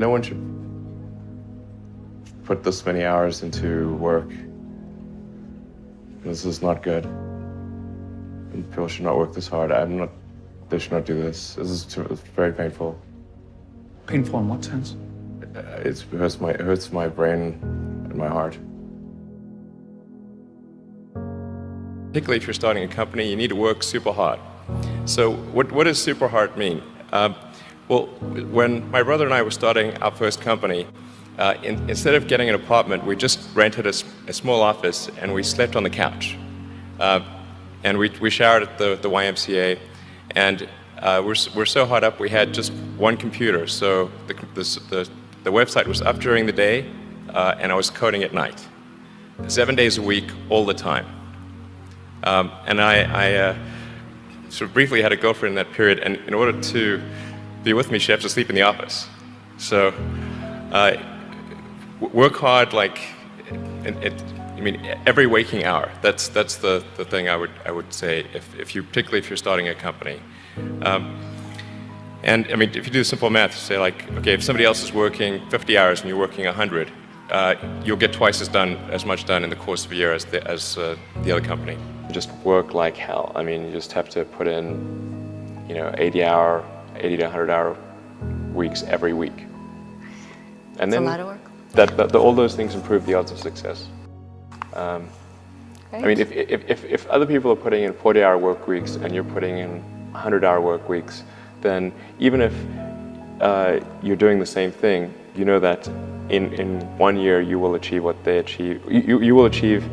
No one should put this many hours into work. This is not good. And people should not work this hard. They should not do this. It's very painful. Painful in what sense? It hurts my brain and my heart. Particularly if you're starting a company, you need to work super hard. So what does super hard mean? Well, when my brother and I were starting our first company, instead of getting an apartment, we just rented a small office and we slept on the couch. And we showered at the YMCA, and we're so hot up we had just one computer. So the website was up during the day, and I was coding at night, 7 days a week, all the time. And I sort of briefly had a girlfriend in that period, and in order to be with me, she had to sleep in the office. So work hard, like, every waking hour. That's the thing I would say particularly if you're starting a company. And I mean, if you do simple math, say like, okay, if somebody else is working 50 hours and you're working 100, you'll get twice as much done in the course of a year as the other company. Just work like hell. I mean, you just have to put in, 80 to 100-hour weeks every week. And then a lot of work. All those things improve the odds of success. I mean, if other people are putting in 40-hour work weeks and you're putting in 100-hour work weeks, then even if you're doing the same thing, you know that in 1 year you will achieve what they achieve. You will achieve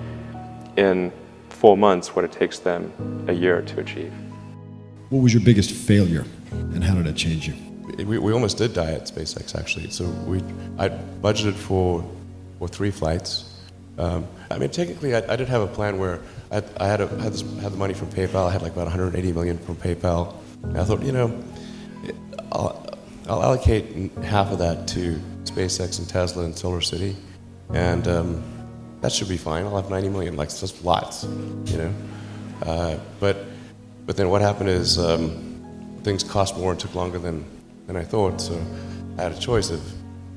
in 4 months what it takes them a year to achieve. What was your biggest failure, and how did it change you? We almost did die at SpaceX, actually. So I budgeted for 3 flights. I mean, technically, I did have a plan where I had the money from PayPal. I had like about 180 million from PayPal. And I thought, I'll allocate half of that to SpaceX and Tesla and Solar City, and that should be fine. I'll have 90 million. Like, it's just lots, But then what happened is things cost more and took longer than I thought. So I had a choice of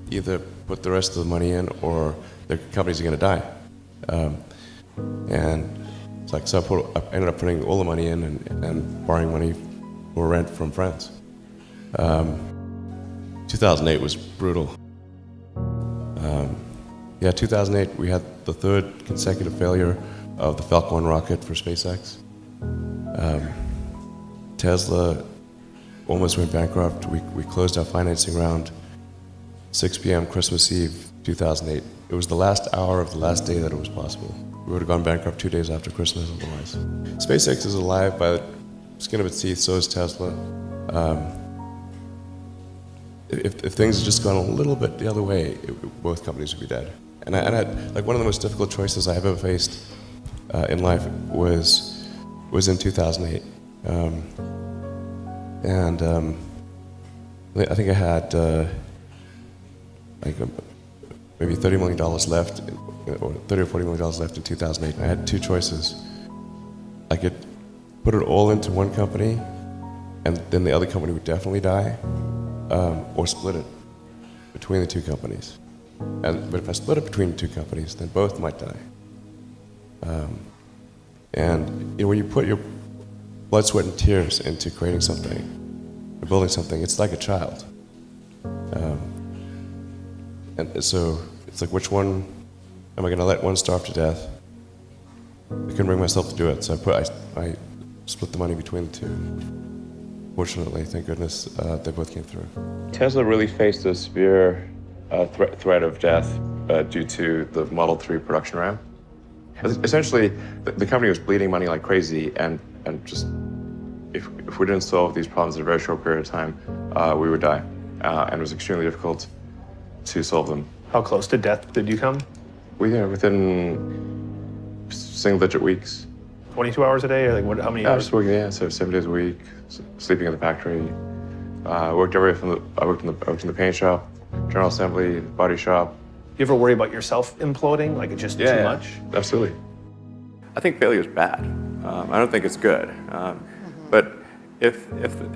either put the rest of the money in or the companies are going to die. And it's like, so I ended up putting all the money in and borrowing money for rent from friends. 2008 was brutal. 2008 we had the 3rd consecutive failure of the Falcon rocket for SpaceX. Tesla almost went bankrupt. We closed our financing round 6 p.m. Christmas Eve 2008. It was the last hour of the last day that it was possible. We would have gone bankrupt 2 days after Christmas otherwise. SpaceX is alive by the skin of its teeth, so is Tesla. If things had just gone a little bit the other way, both companies would be dead. And I had, like, one of the most difficult choices I have ever faced in life was in 2008. I think I had maybe $30 million left, or $30 or $40 million left in 2008. And I had 2 choices. I could put it all into one company, and then the other company would definitely die, or split it between the 2 companies. But if I split it between the 2 companies, then both might die. When you put your blood, sweat, and tears into creating something, or building something, it's like a child. And so it's like, which one am I going to let one starve to death? I couldn't bring myself to do it, so I split the money between the 2. Fortunately, thank goodness, they both came through. Tesla really faced a severe threat of death due to the Model 3 production ramp. Essentially, the company was bleeding money like crazy, and just if we didn't solve these problems in a very short period of time, we would die. And it was extremely difficult to solve them. How close to death did you come? Within single-digit weeks. 22 hours a day, or like how many hours? Just working, so 7 days a week, sleeping in the factory. I worked in the paint shop, general assembly, body shop. You ever worry about yourself imploding, like it's just too much? Absolutely. I think failure is bad. I don't think it's good. But if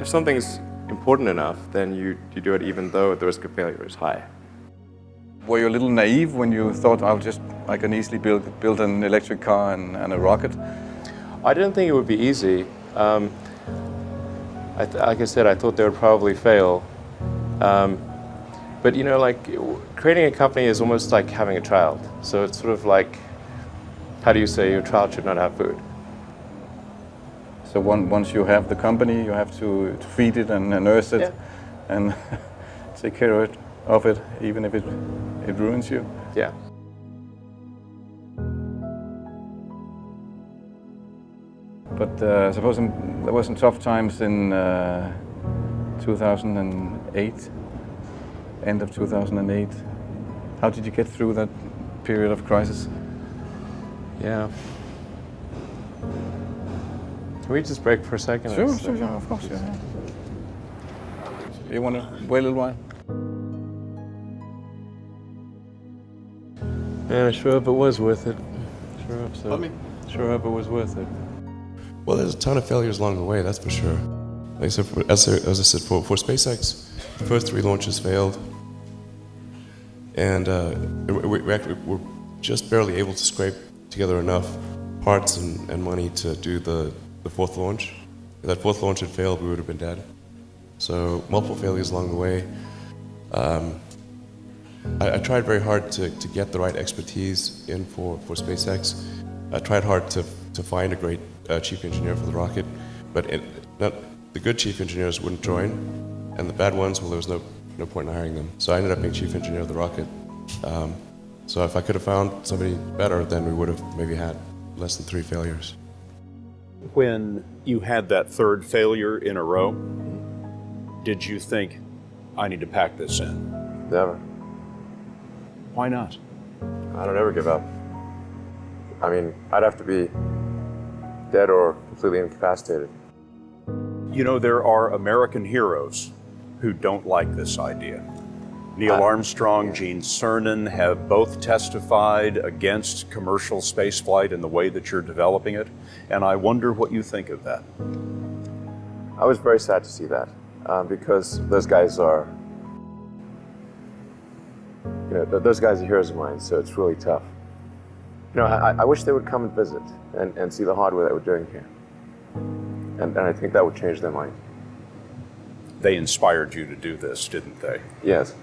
something's important enough, then you do it even though the risk of failure is high. Were you a little naive when you thought, I can easily build an electric car and a rocket? I didn't think it would be easy. Like I said, I thought they would probably fail. But you know, like creating a company is almost like having a child. So it's sort of like, how do you say your child should not have food? So once you have the company, you have to feed it and nurse it, and take care of it, even if it ruins you. Yeah. But I suppose there were some tough times in 2008, end of 2008. How did you get through that period of crisis? Yeah. Can we just break for a second? Sure, of course. Yeah. You want to wait a little while? Man, I sure hope it was worth it. Sure hope so. Pardon me? Sure hope it was worth it. Well, there's a ton of failures along the way, that's for sure. Like I said, as I said, for SpaceX, the first 3 launches failed. And we actually were just barely able to scrape together enough parts and money to do the 4th launch. If that 4th launch had failed, we would have been dead. So multiple failures along the way. I tried very hard to get the right expertise in for SpaceX. I tried hard to find a great chief engineer for the rocket, but the good chief engineers wouldn't join, and the bad ones, well, there was no point in hiring them. So I ended up being chief engineer of the rocket. So if I could have found somebody better, then we would have maybe had less than 3 failures. When you had that 3rd failure in a row, did you think, I need to pack this in? Never. Why not? I don't ever give up. I mean, I'd have to be dead or completely incapacitated. You know, there are American heroes who don't like this idea. Neil Armstrong, Gene Cernan have both testified against commercial spaceflight in the way that you're developing it, and I wonder what you think of that. I was very sad to see that, because those guys are, those guys are heroes of mine, so it's really tough. I wish they would come and visit and see the hardware that we're doing here. And I think that would change their mind. They inspired you to do this, didn't they? Yes.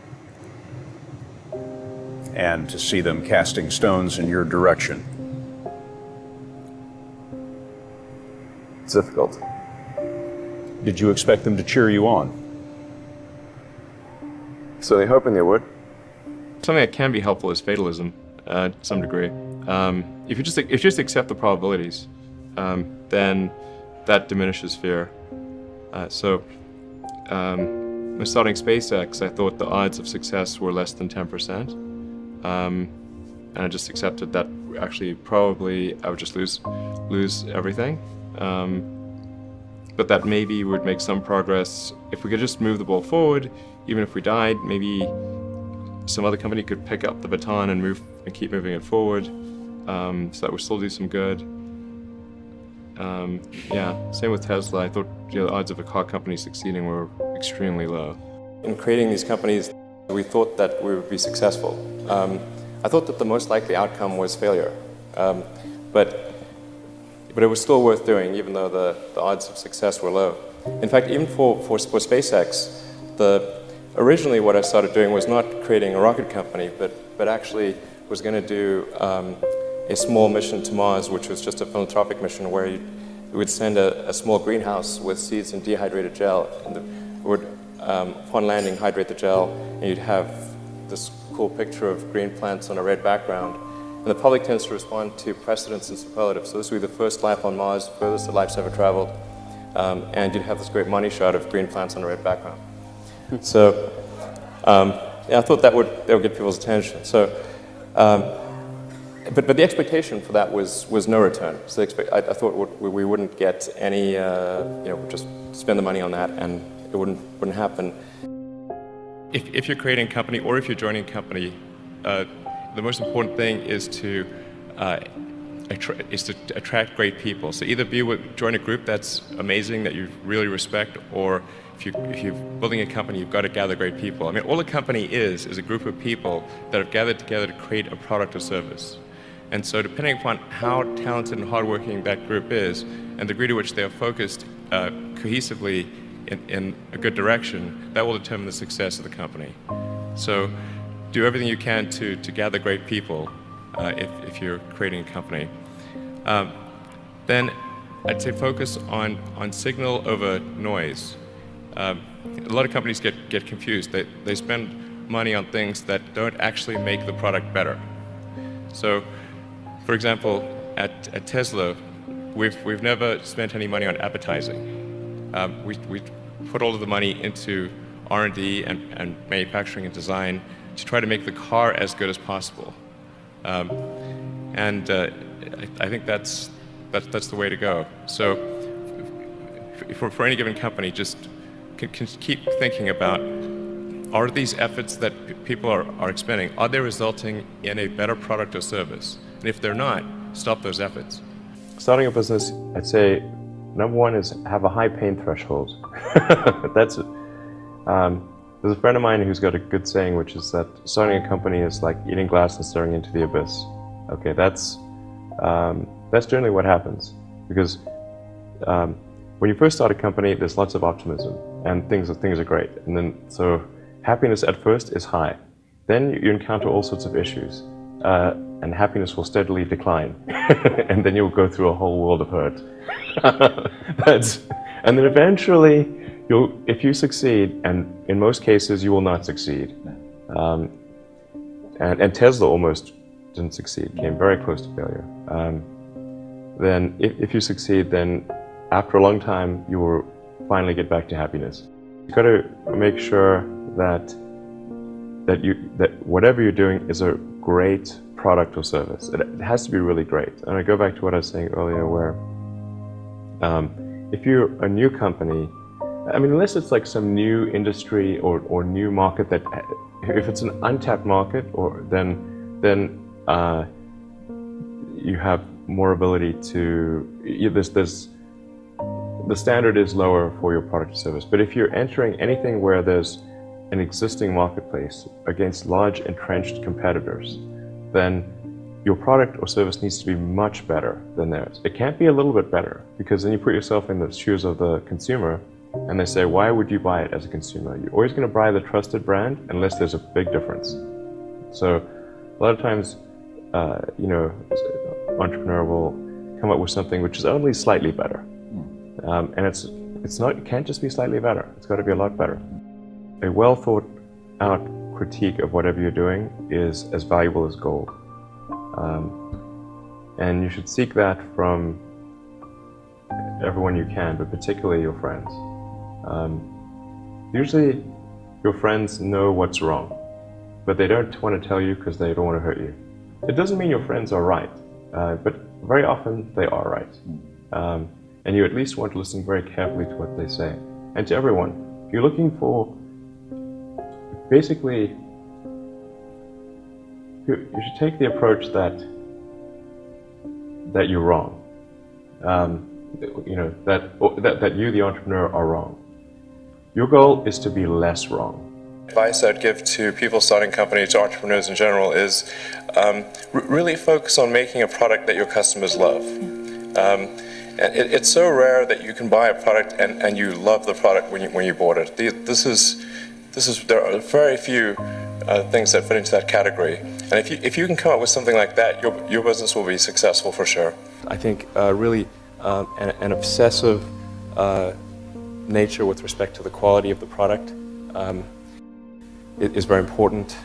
And to see them casting stones in your direction. It's difficult. Did you expect them to cheer you on? So they're hoping they would. Something that can be helpful is fatalism, to some degree. If you just accept the probabilities, then that diminishes fear. When starting SpaceX, I thought the odds of success were less than 10%. And I just accepted that actually probably I would just lose everything. But that maybe would make some progress. If we could just move the ball forward, even if we died, maybe some other company could pick up the baton and keep moving it forward, so that would still do some good. Same with Tesla. I thought the odds of a car company succeeding were extremely low. In creating these companies, we thought that we would be successful. I thought that the most likely outcome was failure, but it was still worth doing, even though the odds of success were low. In fact, even for SpaceX, originally what I started doing was not creating a rocket company, but actually was going to do a small mission to Mars, which was just a philanthropic mission where we would send a small greenhouse with seeds and dehydrated gel, and would, upon landing, hydrate the gel, and you'd have this cool picture of green plants on a red background. And the public tends to respond to precedents and superlatives. So this would be the first life on Mars, furthest that life's ever traveled, and you'd have this great money shot of green plants on a red background. So, I thought that would get people's attention. So, but the expectation for that was no return. So I thought we wouldn't get any, just spend the money on that, and it wouldn't happen. If you're creating a company, or if you're joining a company, the most important thing is to attract great people. So either join a group that's amazing, that you really respect, or if if you're building a company, you've got to gather great people. I mean, all a company is a group of people that have gathered together to create a product or service. And so depending upon how talented and hardworking that group is, and the degree to which they are focused cohesively in a good direction, that will determine the success of the company. So do everything you can to gather great people if you're creating a company. Then I'd say focus on signal over noise. A lot of companies get confused. They spend money on things that don't actually make the product better. So, for example, at Tesla, we've never spent any money on advertising. We put all of the money into R&D and manufacturing and design to try to make the car as good as possible. And I think that's the way to go. So for any given company, just can keep thinking about, are these efforts that people are expending, are they resulting in a better product or service? And if they're not, stop those efforts. Starting a business, I'd say, number one is have a high pain threshold. That's it. There's a friend of mine who's got a good saying, which is that starting a company is like eating glass and staring into the abyss. Okay, that's generally what happens, because when you first start a company, there's lots of optimism and things are great, and then so happiness at first is high. Then you encounter all sorts of issues, and happiness will steadily decline, and then you'll go through a whole world of hurt. And then eventually, if you succeed, and in most cases you will not succeed, and Tesla almost didn't succeed, came very close to failure. Then if you succeed, then after a long time you will finally get back to happiness. You've got to make sure that whatever you're doing is a great product or service. It has to be really great. And I go back to what I was saying earlier, where if you're a new company, I mean, unless it's like some new industry or new market, that if it's an untapped market, or then you have more ability to, the standard is lower for your product or service. But if you're entering anything where there's an existing marketplace against large entrenched competitors, then your product or service needs to be much better than theirs. It can't be a little bit better, because then you put yourself in the shoes of the consumer, and they say, why would you buy it as a consumer? You're always going to buy the trusted brand unless there's a big difference. So a lot of times, entrepreneur will come up with something which is only slightly better. And it can't just be slightly better. It's got to be a lot better. A well thought out critique of whatever you're doing is as valuable as gold. And you should seek that from everyone you can, but particularly your friends. Usually your friends know what's wrong, but they don't want to tell you because they don't want to hurt you. It doesn't mean your friends are right, but very often they are right. And you at least want to listen very carefully to what they say. And to everyone, if you're looking for, basically, you should take the approach that you're wrong. That you, the entrepreneur, are wrong. Your goal is to be less wrong. Advice I'd give to people starting companies, to entrepreneurs in general, is really focus on making a product that your customers love. It's so rare that you can buy a product and you love the product when you bought it. There are very few things that fit into that category. And if you can come up with something like that, your business will be successful for sure. I think really an obsessive nature with respect to the quality of the product is very important.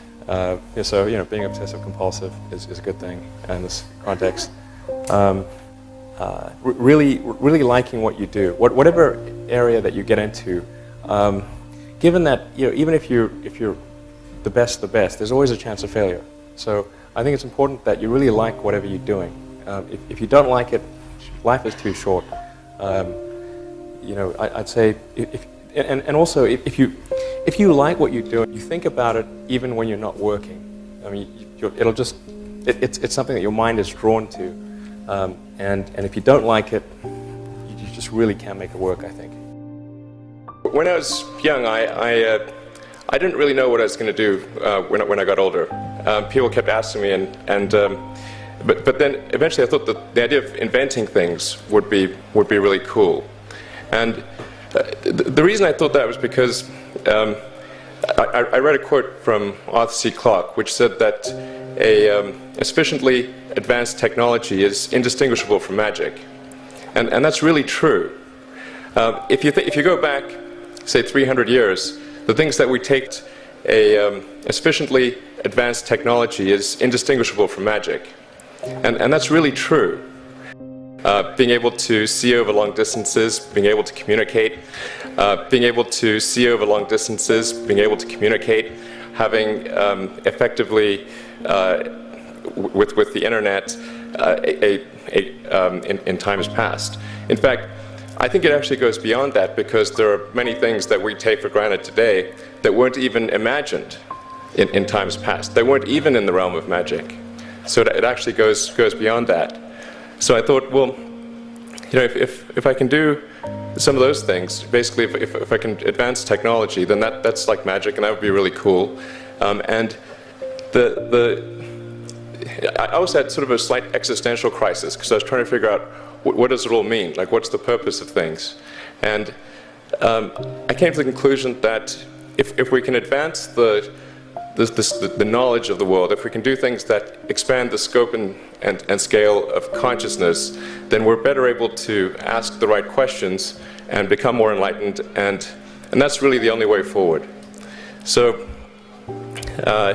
So being obsessive compulsive is a good thing in this context. Really liking what you do, whatever area that you get into. Given that even if you're the best, there's always a chance of failure. So I think it's important that you really like whatever you're doing. If you don't like it, life is too short. I'd say also if you like what you do, you think about it even when you're not working. I mean, it's something that your mind is drawn to, and if you don't like it, you just really can't make it work, I think. When I was young, I didn't really know what I was going to do when I got older. People kept asking me, but then eventually I thought that the idea of inventing things would be really cool. And the reason I thought that was because I read a quote from Arthur C. Clarke, which said that a sufficiently advanced technology is indistinguishable from magic, and that's really true. If you go back, say 300 years, the things that we take a sufficiently advanced technology is indistinguishable from magic, and that's really true. Being able to see over long distances, being able to communicate, having effectively with the internet in times past. In fact, I think it actually goes beyond that, because there are many things that we take for granted today that weren't even imagined in times past. They weren't even in the realm of magic. So it actually goes beyond that. So I thought, well, if I can do some of those things, basically if I can advance technology, then that's like magic, and that would be really cool. And I also had sort of a slight existential crisis, because I was trying to figure out what does it all mean? Like, what's the purpose of things? And I came to the conclusion that if we can advance the knowledge of the world, if we can do things that expand the scope and scale of consciousness, then we're better able to ask the right questions and become more enlightened, and that's really the only way forward. So I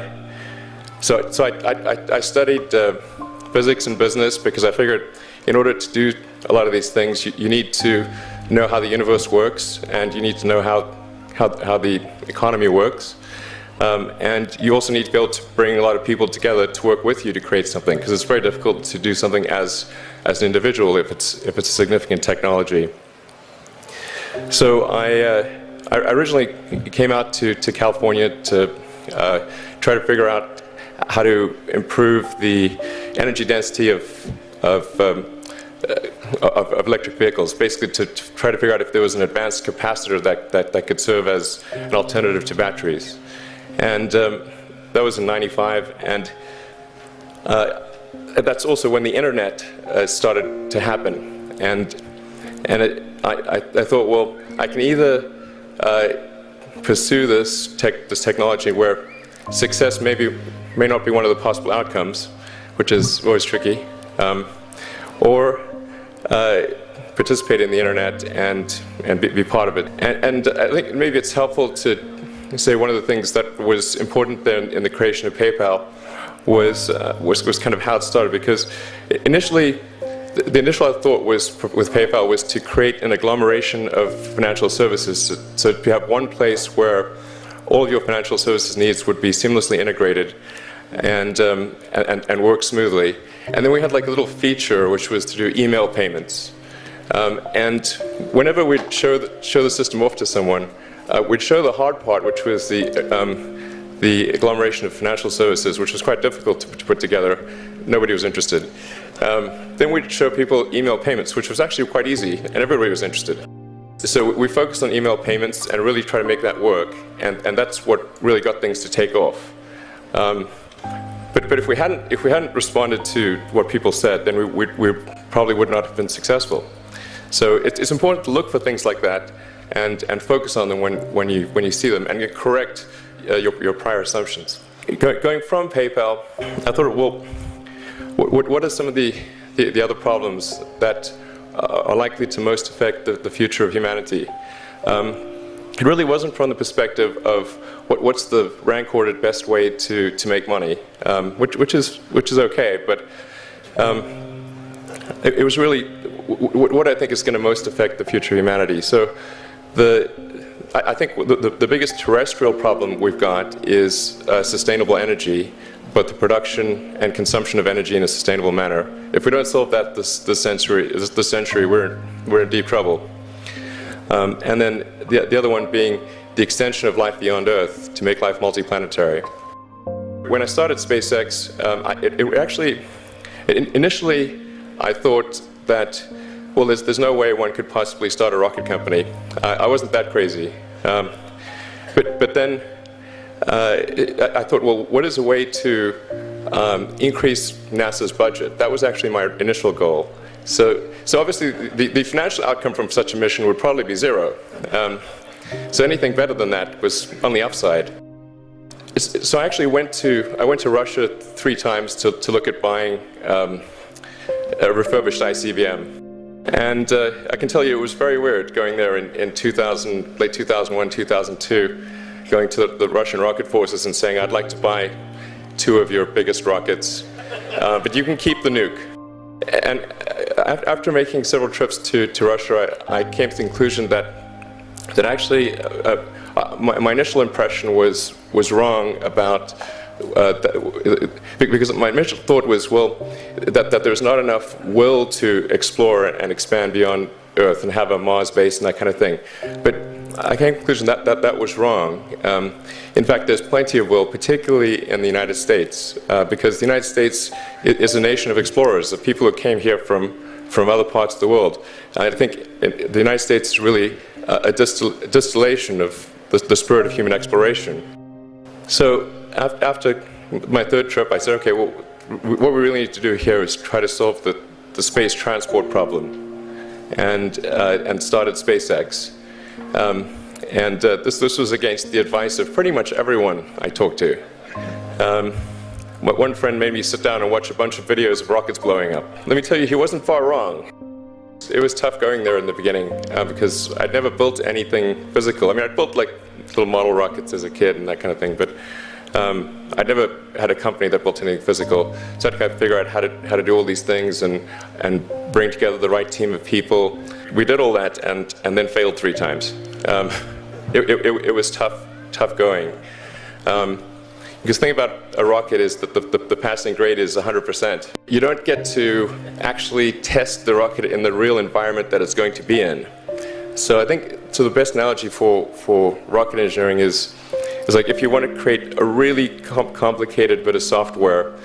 studied physics and business, because I figured in order to do a lot of these things, you need to know how the universe works, and you need to know how the economy works. And you also need to be able to bring a lot of people together to work with you to create something, because it's very difficult to do something as an individual if it's a significant technology. So I originally came out to California to try to figure out how to improve the energy density of electric vehicles, basically to try to figure out if there was an advanced capacitor that could serve as an alternative to batteries. And that was in '95, and that's also when the internet started to happen. And I thought, well, I can either pursue this technology where success may not be one of the possible outcomes, which is always tricky, or participate in the internet and be part of it. And I think maybe it's helpful to say one of the things that was important then in the creation of PayPal was kind of how it started, because initially the initial thought was with PayPal was to create an agglomeration of financial services, so to have one place where all of your financial services needs would be seamlessly integrated and work smoothly. And then we had like a little feature which was to do email payments. And whenever we'd show the system off to someone, we'd show the hard part, which was the agglomeration of financial services, which was quite difficult to put together. Nobody was interested. Then we'd show people email payments, which was actually quite easy, and everybody was interested. So we focused on email payments and really try to make that work, and that's what really got things to take off. But if we hadn't responded to what people said, then we probably would not have been successful. So it's important to look for things like that and focus on them when you see them, and correct your prior assumptions. Going from PayPal, I thought, well, what are some of the other problems that are likely to most affect the future of humanity? It really wasn't from the perspective of what's the rank-ordered best way to make money, which is okay, but it was really what I think is going to most affect the future of humanity. So I think the biggest terrestrial problem we've got is sustainable energy, but the production and consumption of energy in a sustainable manner. If we don't solve that this century, we're in deep trouble. And then the other one being the extension of life beyond Earth to make life multiplanetary. When I started SpaceX, initially I thought that well, there's no way one could possibly start a rocket company. I wasn't that crazy. But then I thought, well, what is a way to increase NASA's budget? That was actually my initial goal. So obviously, the financial outcome from such a mission would probably be zero. So anything better than that was on the upside. So I actually went to Russia 3 times to look at buying a refurbished ICBM. And I can tell you it was very weird going there in 2000, late 2001, 2002, going to the Russian rocket forces and saying, I'd like to buy 2 of your biggest rockets, but you can keep the nuke. And after making several trips to Russia, I came to the conclusion that actually my initial impression was wrong about because my initial thought was, well, that there's not enough will to explore and expand beyond Earth and have a Mars base and that kind of thing. But I came to the conclusion that was wrong. In fact, there's plenty of will, particularly in the United States, because the United States is a nation of explorers, of people who came here from other parts of the world. And I think the United States is really a distillation of the spirit of human exploration. So after my 3rd trip, I said, okay, well, what we really need to do here is try to solve the space transport problem, and started SpaceX. This was against the advice of pretty much everyone I talked to. One friend made me sit down and watch a bunch of videos of rockets blowing up. Let me tell you, he wasn't far wrong. It was tough going there in the beginning because I'd never built anything physical. I mean, I'd built like little model rockets as a kid and that kind of thing, but I'd never had a company that built anything physical. So I had to kind of figure out how to do all these things and bring together the right team of people. We did all that and then failed 3 times. It was tough going. Because the thing about a rocket is that the passing grade is 100%. You don't get to actually test the rocket in the real environment that it's going to be in. So I think the best analogy for rocket engineering is like if you want to create a really complicated bit of software,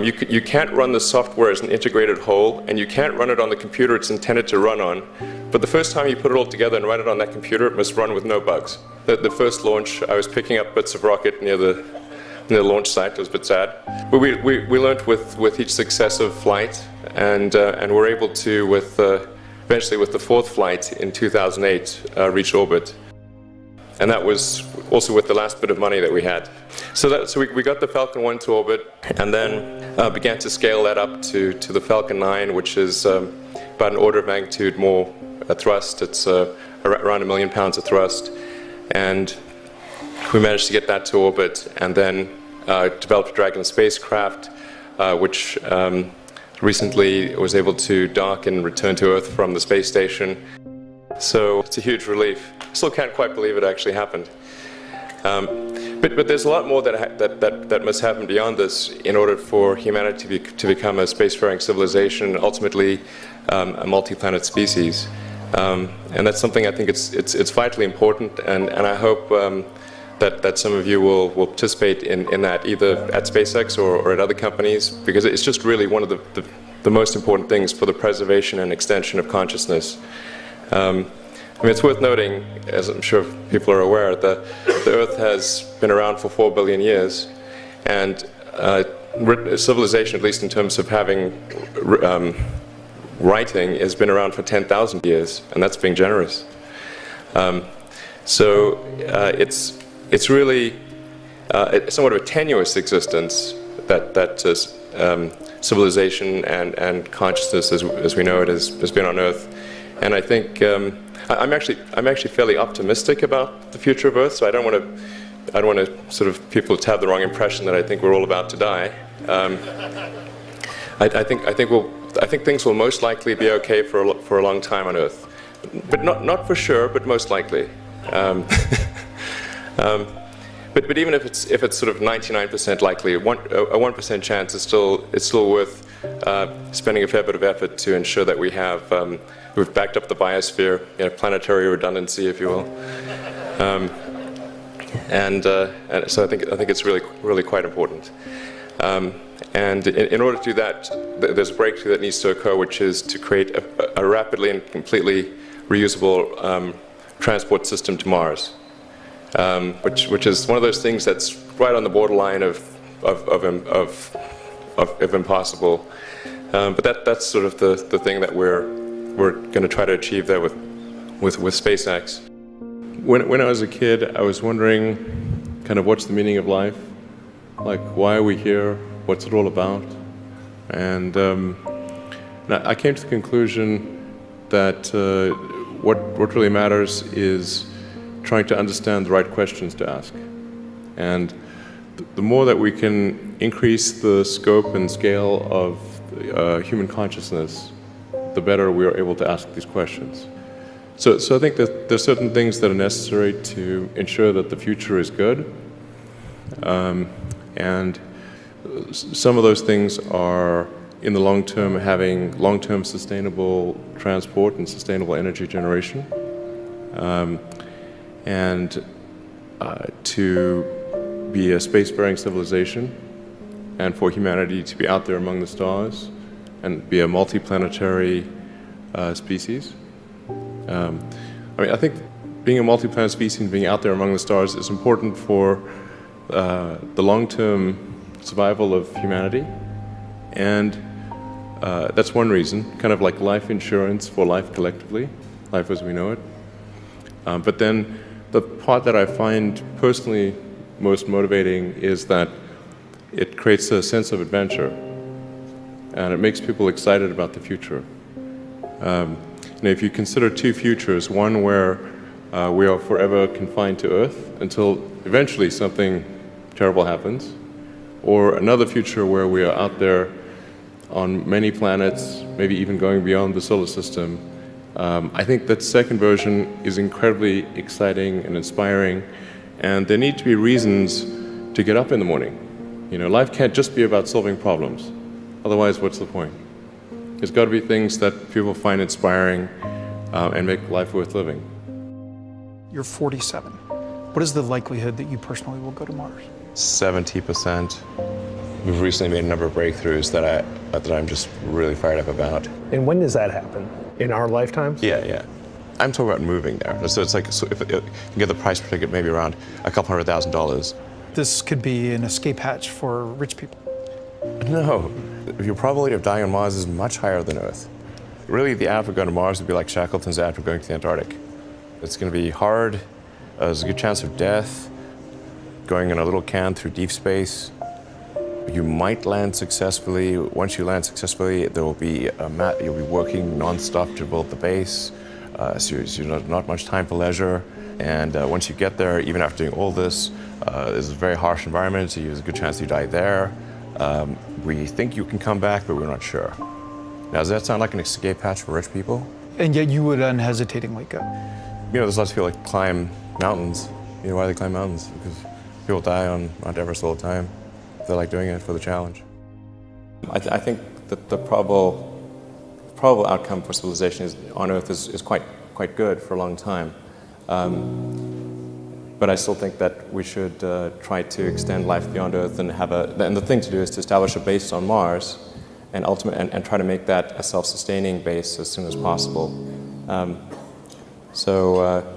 you can't run the software as an integrated whole, and you can't run it on the computer it's intended to run on. But the first time you put it all together and run it on that computer, it must run with no bugs. The first launch, I was picking up bits of rocket near the launch site. It was a bit sad. But we learned with each successive flight, and were able to, eventually with the 4th flight in 2008, reach orbit. And that was also with the last bit of money that we had. So we got the Falcon 1 to orbit, and then began to scale that up to the Falcon 9, which is about an order of magnitude more thrust. It's around 1 million pounds of thrust. And we managed to get that to orbit, and then developed a Dragon spacecraft, which recently was able to dock and return to Earth from the space station. So it's a huge relief. Still can't quite believe it actually happened. But there's a lot more that must happen beyond this in order for humanity to become a spacefaring civilization, ultimately a multi-planet species. And that's something I think it's vitally important, and I hope that some of you will participate in that, either at SpaceX or at other companies, because it's just really one of the most important things for the preservation and extension of consciousness. I mean, it's worth noting, as I'm sure people are aware, the Earth has been around for 4 billion years, and civilization, at least in terms of having writing, has been around for 10,000 years, and that's being generous. So it's really somewhat of a tenuous existence that civilization and consciousness, as we know it, has been on Earth. And I think I'm actually fairly optimistic about the future of Earth. So I don't want to sort of people to have the wrong impression that I think we're all about to die. I think things will most likely be okay for a long time on Earth, but not for sure, but most likely. But even if it's sort of 99% likely, a 1% chance is still worth spending a fair bit of effort to ensure that we've backed up the biosphere, planetary redundancy, if you will, and so I think it's really quite important. And in order to do that, there's a breakthrough that needs to occur, which is to create a rapidly and completely reusable transport system to Mars, which is one of those things that's right on the borderline of impossible. But that's sort of the thing that we're going to try to achieve there with SpaceX. When I was a kid, I was wondering kind of what's the meaning of life? Like, why are we here? What's it all about? And I came to the conclusion that what really matters is trying to understand the right questions to ask. And the more that we can increase the scope and scale of human consciousness, the better we are able to ask these questions. So I think that there's certain things that are necessary to ensure that the future is good. And some of those things are, in the long term, having long-term sustainable transport and sustainable energy generation. And to be a spacefaring civilization, and for humanity to be out there among the stars and be a multi-planetary species. I think being a multi-planet species and being out there among the stars is important for the long-term survival of humanity, and that's one reason, kind of like life insurance for life collectively, life as we know it. But then the part that I find personally most motivating is that it creates a sense of adventure, and it makes people excited about the future. If you consider two futures, one where we are forever confined to Earth until eventually something terrible happens, or another future where we are out there on many planets, maybe even going beyond the solar system, I think that second version is incredibly exciting and inspiring, and there need to be reasons to get up in the morning. Life can't just be about solving problems. Otherwise, what's the point? There's got to be things that people find inspiring and make life worth living. You're 47. What is the likelihood that you personally will go to Mars? 70%. We've recently made a number of breakthroughs that I'm just really fired up about. And when does that happen? In our lifetimes? Yeah. I'm talking about moving there. So it's like, if you can get the price per ticket maybe around $200,000. This could be an escape hatch for rich people. No, your probability of dying on Mars is much higher than Earth. Really, the ad for going to Mars would be like Shackleton's ad for going to the Antarctic. It's going to be hard. There's a good chance of death. Going in a little can through deep space. You might land successfully. Once you land successfully, there will be you'll be working non-stop to build the base. So there's not much time for leisure. And once you get there, even after doing all this, it's a very harsh environment, so there's a good chance you die there. We think you can come back, but we're not sure. Now, does that sound like an escape hatch for rich people? And yet you would unhesitatingly go. There's lots of people that climb mountains. Why do they climb mountains? Because people die on Mount Everest all the time. They like doing it for the challenge. I think that the probable outcome for civilization on Earth is quite good for a long time. But I still think that we should try to extend life beyond Earth and and the thing to do is to establish a base on Mars and try to make that a self-sustaining base as soon as possible. I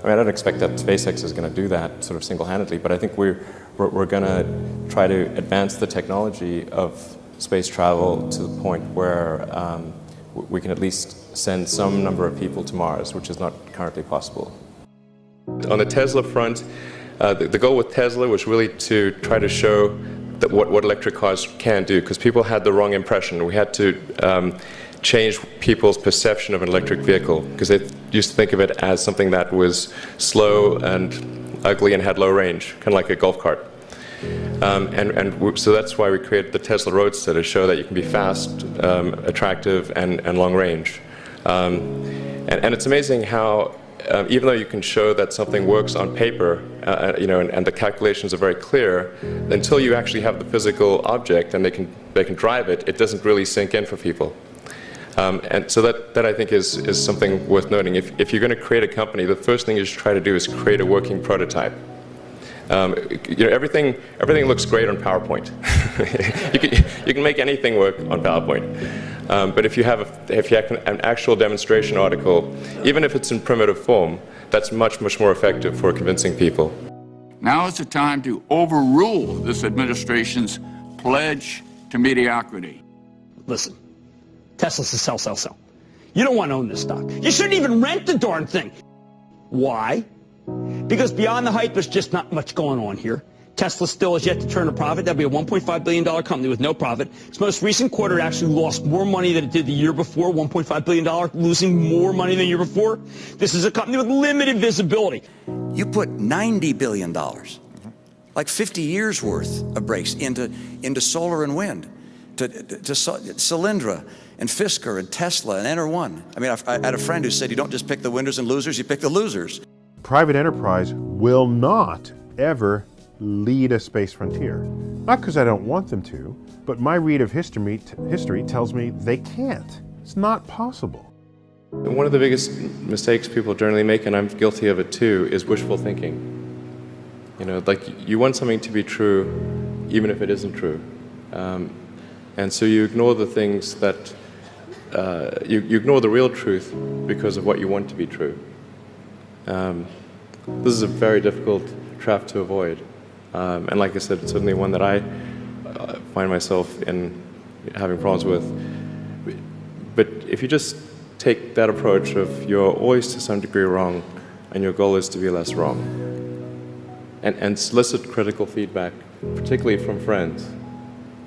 don't expect that SpaceX is going to do that sort of single-handedly, but I think we're going to try to advance the technology of space travel to the point where we can at least send some number of people to Mars, which is not currently possible. On the Tesla front, the goal with Tesla was really to try to show that what electric cars can do, because people had the wrong impression. We had to change people's perception of an electric vehicle, because they used to think of it as something that was slow and ugly and had low range, kind of like a golf cart. So that's why we created the Tesla Roadster, to show that you can be fast, attractive, and long range. And it's amazing how even though you can show that something works on paper, and the calculations are very clear, until you actually have the physical object and they can drive it, it doesn't really sink in for people. And so that I think is something worth noting. If you're going to create a company, the first thing you should try to do is create a working prototype. Everything looks great on PowerPoint. you can make anything work on PowerPoint. But if you have an actual demonstration article, even if it's in primitive form, that's much more effective for convincing people. Now is the time to overrule this administration's pledge to mediocrity. Listen, Tesla's a sell. You don't want to own this stock. You shouldn't even rent the darn thing. Why? Because beyond the hype, there's just not much going on here. Tesla still has yet to turn a profit. That'll be a $1.5 billion company with no profit. Its most recent quarter actually lost more money than it did the year before, $1.5 billion, losing more money than the year before. This is a company with limited visibility. You put $90 billion, like 50 years worth of brakes into solar and wind, to Solyndra and Fisker and Tesla and Enter1. I mean, I had a friend who said you don't just pick the winners and losers, you pick the losers. Private enterprise will not ever lead a space frontier. Not because I don't want them to, but my read of history tells me they can't. It's not possible. One of the biggest mistakes people generally make, and I'm guilty of it too, is wishful thinking. Like you want something to be true, even if it isn't true. And so you ignore the things that, you ignore the real truth because of what you want to be true. This is a very difficult trap to avoid. And like I said, it's certainly one that I find myself in having problems with. But if you just take that approach of you're always to some degree wrong, and your goal is to be less wrong, and solicit critical feedback, particularly from friends.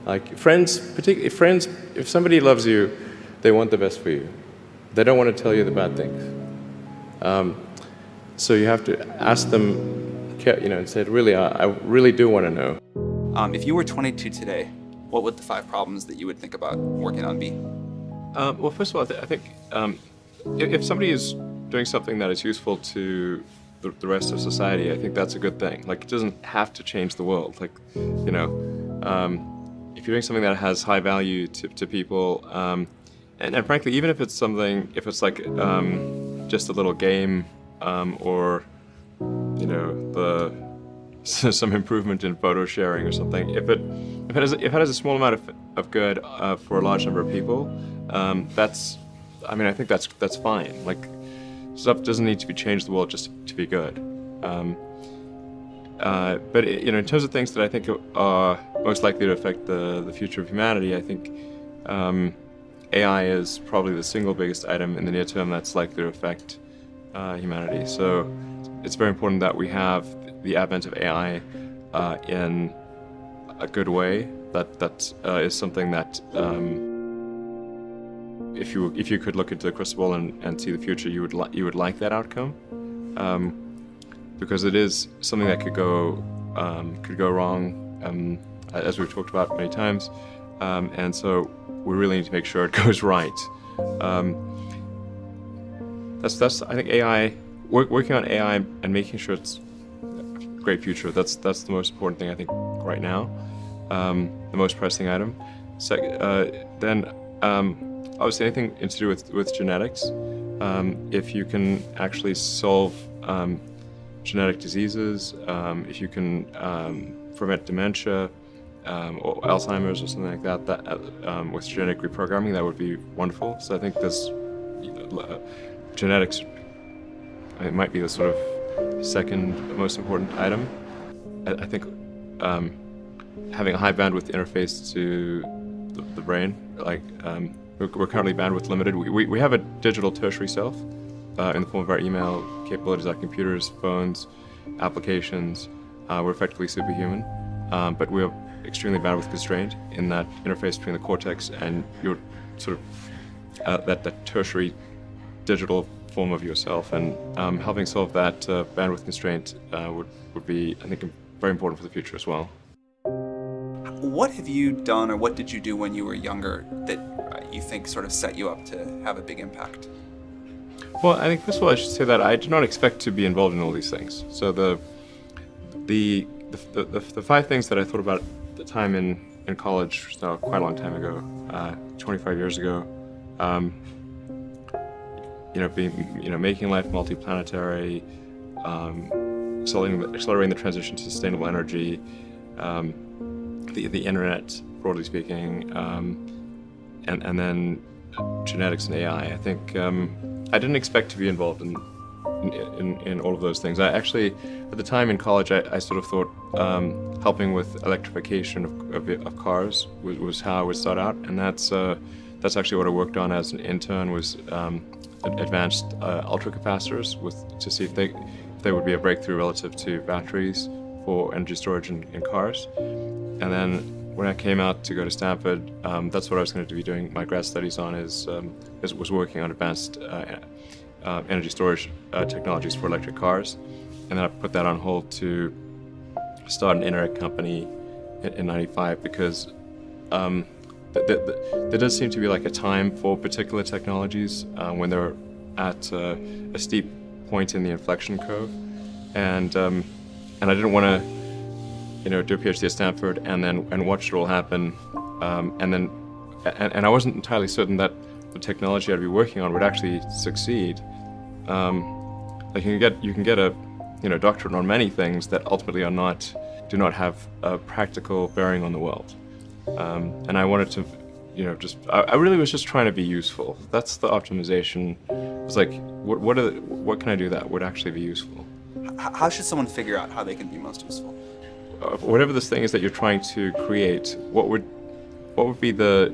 Like friends, particularly friends, if somebody loves you, they want the best for you. They don't want to tell you the bad things. So you have to ask them, and say, really, I really do want to know. If you were 22 today, what would the 5 problems that you would think about working on be? Well, first of all, I think if somebody is doing something that is useful to the rest of society, I think that's a good thing. Like, it doesn't have to change the world. Like, if you're doing something that has high value to people, and frankly, even if it's something, if it's like just a little game or some improvement in photo sharing or something. If it has a small amount of good for a large number of people, I think that's fine. Like, stuff doesn't need to be changed the world just to be good. But in terms of things that I think are most likely to affect the future of humanity, I think AI is probably the single biggest item in the near term that's likely to affect humanity. So it's very important that we have the advent of AI in a good way. That is something that if you could look into the crystal ball and see the future, you would like that outcome, because it is something that could go wrong, as we've talked about many times, and so we really need to make sure it goes right. That's I think AI. Working on AI and making sure it's a great future, that's the most important thing I think right now, the most pressing item. Then obviously anything to do with genetics, if you can actually solve genetic diseases, if you can prevent dementia or Alzheimer's or something like that, with genetic reprogramming, that would be wonderful. So I think this genetics, it might be the sort of second most important item. I think having a high bandwidth interface to the brain, like we're currently bandwidth limited. We have a digital tertiary self in the form of our email capabilities, our computers, phones, applications. We're effectively superhuman, but we're extremely bandwidth constrained in that interface between the cortex and your sort of that tertiary digital form of yourself, and helping solve that bandwidth constraint would be, I think, very important for the future as well. What have you done, or what did you do when you were younger that you think sort of set you up to have a big impact? Well, I think first of all I should say that I did not expect to be involved in all these things. So the 5 things that I thought about at the time in college, so quite a long time ago, 25 years ago. Making life multiplanetary, accelerating the transition to sustainable energy, the internet, broadly speaking, and then genetics and AI. I think I didn't expect to be involved in all of those things. I actually, at the time in college, I sort of thought helping with electrification of cars was how I would start out, and that's actually what I worked on as an intern, was advanced ultracapacitors to see if they would be a breakthrough relative to batteries for energy storage in cars. And then when I came out to go to Stanford, that's what I was going to be doing my grad studies on, was working on advanced energy storage technologies for electric cars. And then I put that on hold to start an internet company in '95, because there does seem to be like a time for particular technologies when they're at a steep point in the inflection curve, and I didn't want to, do a PhD at Stanford and watch it all happen, and I wasn't entirely certain that the technology I'd be working on would actually succeed. Like you can get a doctorate on many things that ultimately do not have a practical bearing on the world. And I wanted to, I really was just trying to be useful. That's the optimization. It's like, what can I do that would actually be useful? How should someone figure out how they can be most useful? Whatever this thing is that you're trying to create, what would be the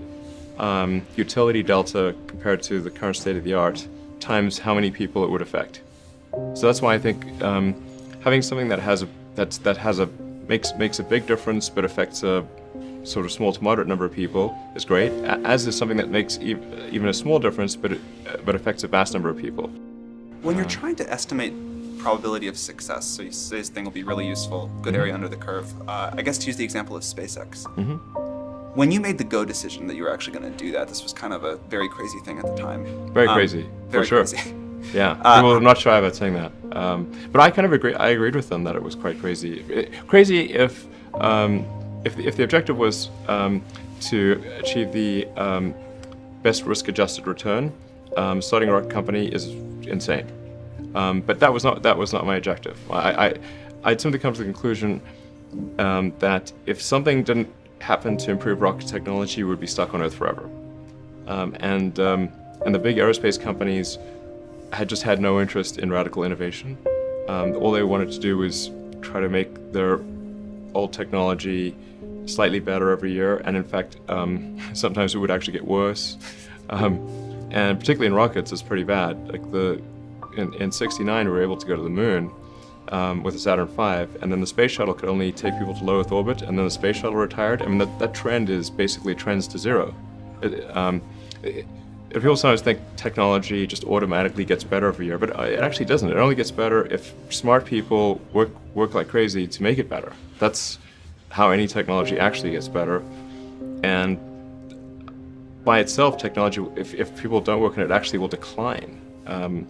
utility delta compared to the current state of the art times how many people it would affect? So that's why I think having something that makes a big difference but affects a sort of small to moderate number of people is great, as is something that makes even a small difference but affects a vast number of people. When you're trying to estimate probability of success, so you say this thing will be really useful, good area under the curve, I guess to use the example of SpaceX. Mm-hmm. When you made the go decision that you were actually going to do that, this was kind of a very crazy thing at the time. Very crazy, very for sure. Crazy. Yeah, people are not shy about saying that. But I kind of agree. I agreed with them that it was quite crazy. Crazy if the objective was to achieve the best risk-adjusted return, starting a rocket company is insane. But that was not my objective. I'd simply come to the conclusion that if something didn't happen to improve rocket technology, we would be stuck on Earth forever. And the big aerospace companies had just had no interest in radical innovation. All they wanted to do was try to make their old technology slightly better every year, and in fact, sometimes it would actually get worse. And particularly in rockets, it's pretty bad. Like in '69, we were able to go to the moon with the Saturn V, and then the space shuttle could only take people to low Earth orbit, and then the space shuttle retired. I mean, that trend is basically trends to zero. People sometimes think technology just automatically gets better every year, but it actually doesn't. It only gets better if smart people work like crazy to make it better. That's how any technology actually gets better. And by itself, technology, if people don't work on it, actually will decline. I mean,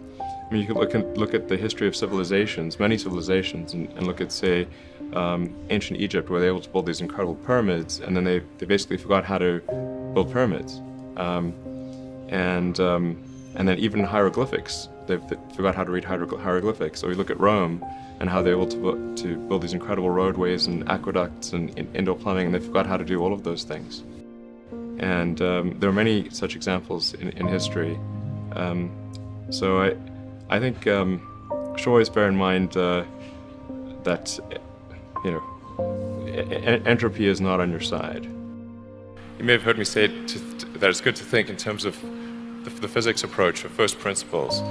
you can look at the history of civilizations, many civilizations, and look at, say, ancient Egypt, where they were able to build these incredible pyramids, and then they basically forgot how to build pyramids. And then even hieroglyphics, they forgot how to read hieroglyphics. So we look at Rome and how they were able to build these incredible roadways and aqueducts and indoor plumbing, and they forgot how to do all of those things. And there are many such examples in history. So I think should always bear in mind that entropy is not on your side. You may have heard me say that it's good to think in terms of the physics approach of first principles,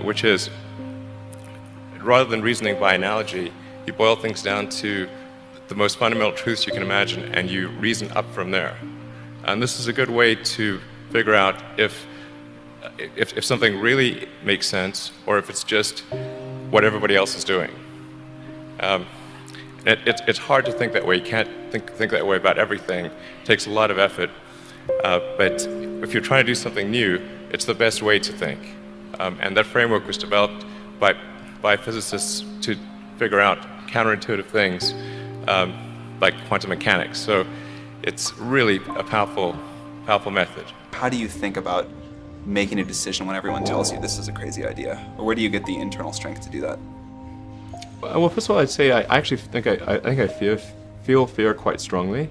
which is, rather than reasoning by analogy, you boil things down to the most fundamental truths you can imagine, and you reason up from there. And this is a good way to figure out if something really makes sense, or if it's just what everybody else is doing. It's hard to think that way. You can't think that way about everything. It takes a lot of effort. But if you're trying to do something new, it's the best way to think. And that framework was developed by physicists to figure out counterintuitive things like quantum mechanics. So it's really a powerful method. How do you think about making a decision when everyone tells you this is a crazy idea? Or where do you get the internal strength to do that? Well, first of all, I'd say I actually think I feel fear quite strongly.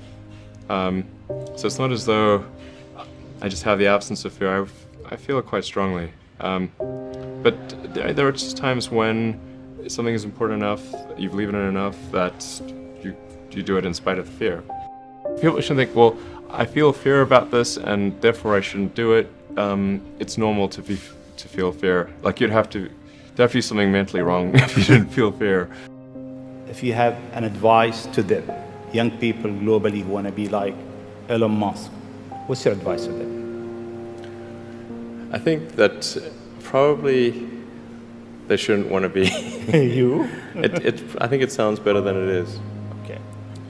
So it's not as though I just have the absence of fear. I feel it quite strongly. But there are just times when something is important enough, you believe in it enough, that you do it in spite of the fear. People shouldn't think, well, I feel fear about this and therefore I shouldn't do it. It's normal to feel fear. Like there'd have to be something mentally wrong if you didn't feel fear. If you have an advice to the young people globally who want to be like Elon Musk, what's your advice to them? I think that probably they shouldn't want to be. You? I think it sounds better than it is. Okay.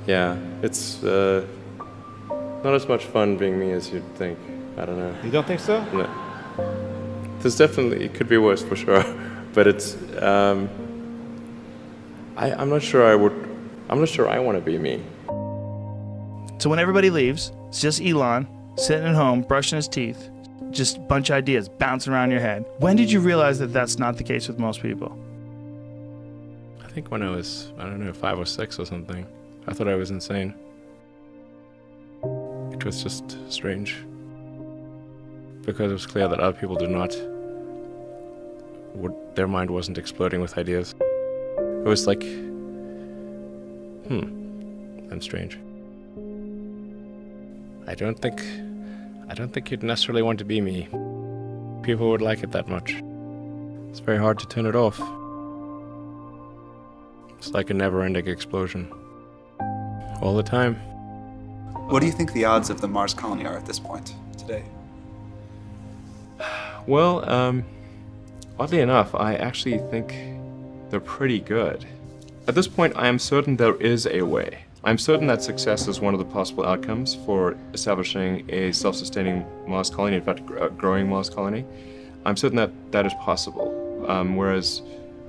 Yeah, it's not as much fun being me as you'd think. I don't know. You don't think so? No. It could be worse for sure, but it's. I'm not sure I'm not sure I want to be me. So when everybody leaves, it's just Elon sitting at home, brushing his teeth, just a bunch of ideas bouncing around your head. When did you realize that that's not the case with most people? I think when I was, 5 or 6 or something. I thought I was insane. It was just strange. Because it was clear that other people did not, their mind wasn't exploding with ideas. It was like, that's strange. I don't think you'd necessarily want to be me. People would like it that much. It's very hard to turn it off. It's like a never-ending explosion. All the time. What do you think the odds of the Mars colony are at this point, today? Well, oddly enough, I actually think they're pretty good. At this point, I am certain there is a way. I'm certain that success is one of the possible outcomes for establishing a self-sustaining Mars colony, in fact, a growing Mars colony. I'm certain that that is possible, whereas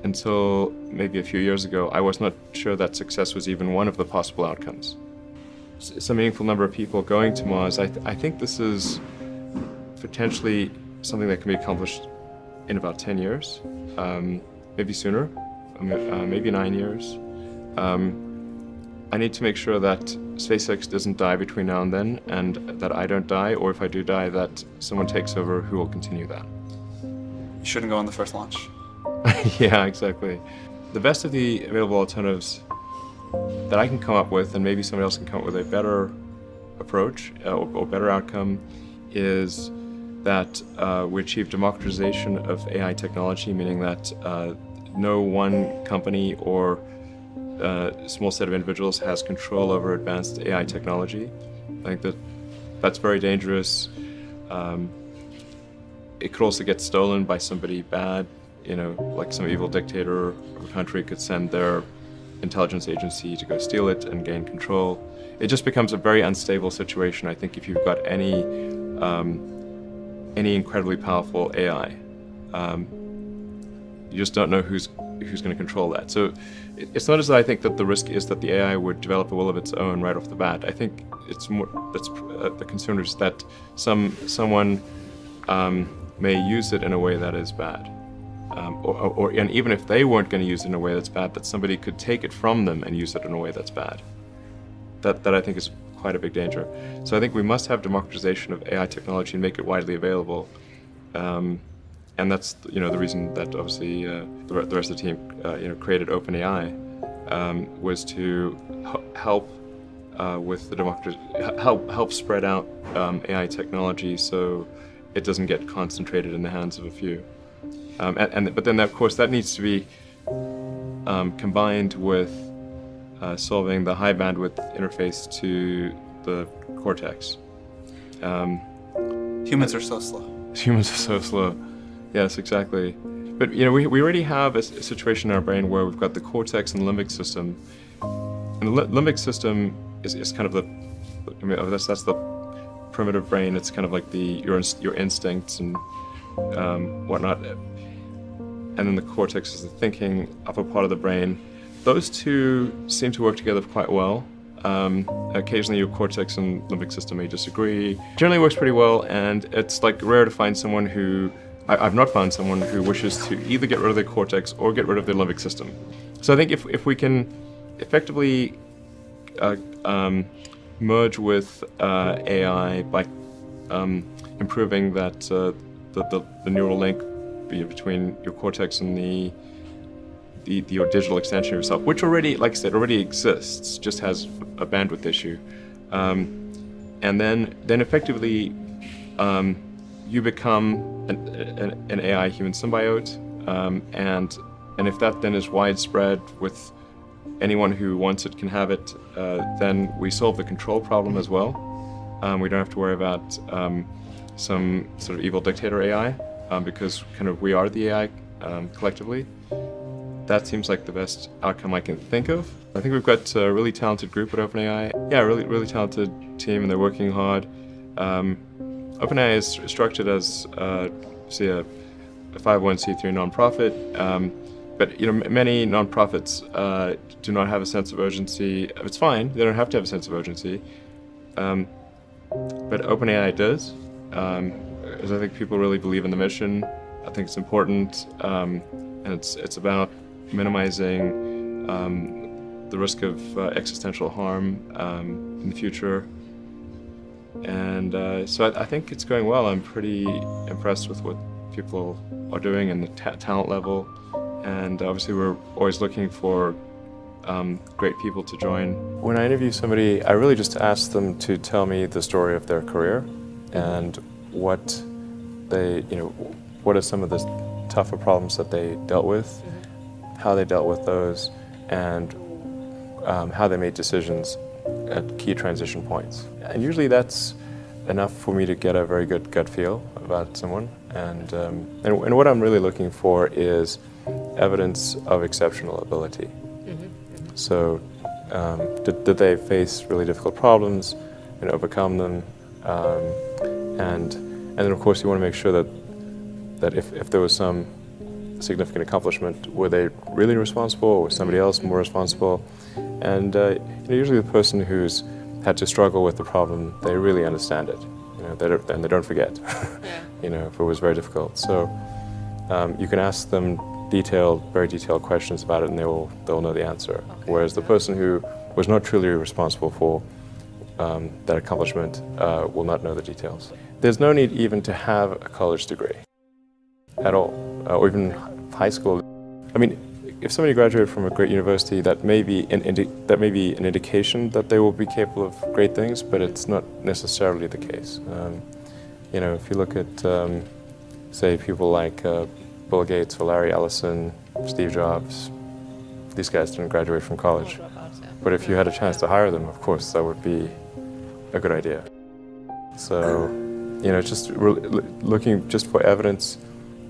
until maybe a few years ago, I was not sure that success was even one of the possible outcomes. Some meaningful number of people going to Mars, I think this is potentially something that can be accomplished in about 10 years, maybe sooner, maybe 9 years. I need to make sure that SpaceX doesn't die between now and then, and that I don't die, or if I do die, that someone takes over who will continue that. You shouldn't go on the first launch. Yeah, exactly. The best of the available alternatives that I can come up with, and maybe somebody else can come up with a better approach or better outcome, is that we achieve democratization of AI technology, meaning that no one company or small set of individuals has control over advanced AI technology. I think that's very dangerous. It could also get stolen by somebody bad, like some evil dictator of a country could send their intelligence agency to go steal it and gain control. It just becomes a very unstable situation, I think, if you've got any incredibly powerful AI. You just don't know who's going to control that. So it's not as though I think that the risk is that the AI would develop a will of its own right off the bat. I think it's more the concern is that someone may use it in a way that is bad, and even if they weren't going to use it in a way that's bad, that somebody could take it from them and use it in a way that's bad. That I think is quite a big danger. So I think we must have democratization of AI technology and make it widely available. And that's the reason that obviously the rest of the team created OpenAI was to help with the help spread out AI technology so it doesn't get concentrated in the hands of a few. But then of course that needs to be combined with solving the high bandwidth interface to the cortex. Humans are so slow. Humans are so slow. Yes, exactly. But we already have a situation in our brain where we've got the cortex and the limbic system. And the limbic system is kind of that's the primitive brain. It's kind of like your instincts and whatnot. And then the cortex is the thinking upper part of the brain. Those two seem to work together quite well. Occasionally your cortex and limbic system may disagree. Generally works pretty well, and it's like rare to find someone who I've not found someone who wishes to either get rid of their cortex or get rid of their limbic system. So I think if we can effectively merge with AI by improving that the neural link between your cortex and your digital extension of yourself, which already, like I said, already exists, just has a bandwidth issue, and then effectively you become an AI human symbiote, and if that then is widespread with anyone who wants it can have it, then we solve the control problem as well. We don't have to worry about some sort of evil dictator AI, because kind of we are the AI collectively. That seems like the best outcome I can think of. I think we've got a really talented group at OpenAI. Yeah, really talented team, and they're working hard. OpenAI is structured as, say, a 501c3 nonprofit, but many nonprofits do not have a sense of urgency. It's fine; they don't have to have a sense of urgency, but OpenAI does. Because I think people really believe in the mission. I think it's important, and it's about minimizing the risk of existential harm in the future. And so I think it's going well. I'm pretty impressed with what people are doing and the talent level. And obviously we're always looking for great people to join. When I interview somebody, I really just ask them to tell me the story of their career and what are some of the tougher problems that they dealt with, how they dealt with those, and how they made decisions at key transition points. And usually that's enough for me to get a very good gut feel about someone. And what I'm really looking for is evidence of exceptional ability. So did they face really difficult problems and overcome them? And then of course you want to make sure that if there was some significant accomplishment, were they really responsible, or was somebody else more responsible? And usually the person who's had to struggle with the problem, they really understand it, and they don't forget, if it was very difficult. So you can ask them very detailed questions about it, and they'll know the answer. Okay. Whereas the person who was not truly responsible for that accomplishment will not know the details. There's no need even to have a college degree at all, or even high school. I mean, if somebody graduated from a great university, that may be an indication that they will be capable of great things, but it's not necessarily the case. If you look at, say, people like Bill Gates or Larry Ellison, Steve Jobs, these guys didn't graduate from college. But if you had a chance to hire them, of course, that would be a good idea. So, just looking just for evidence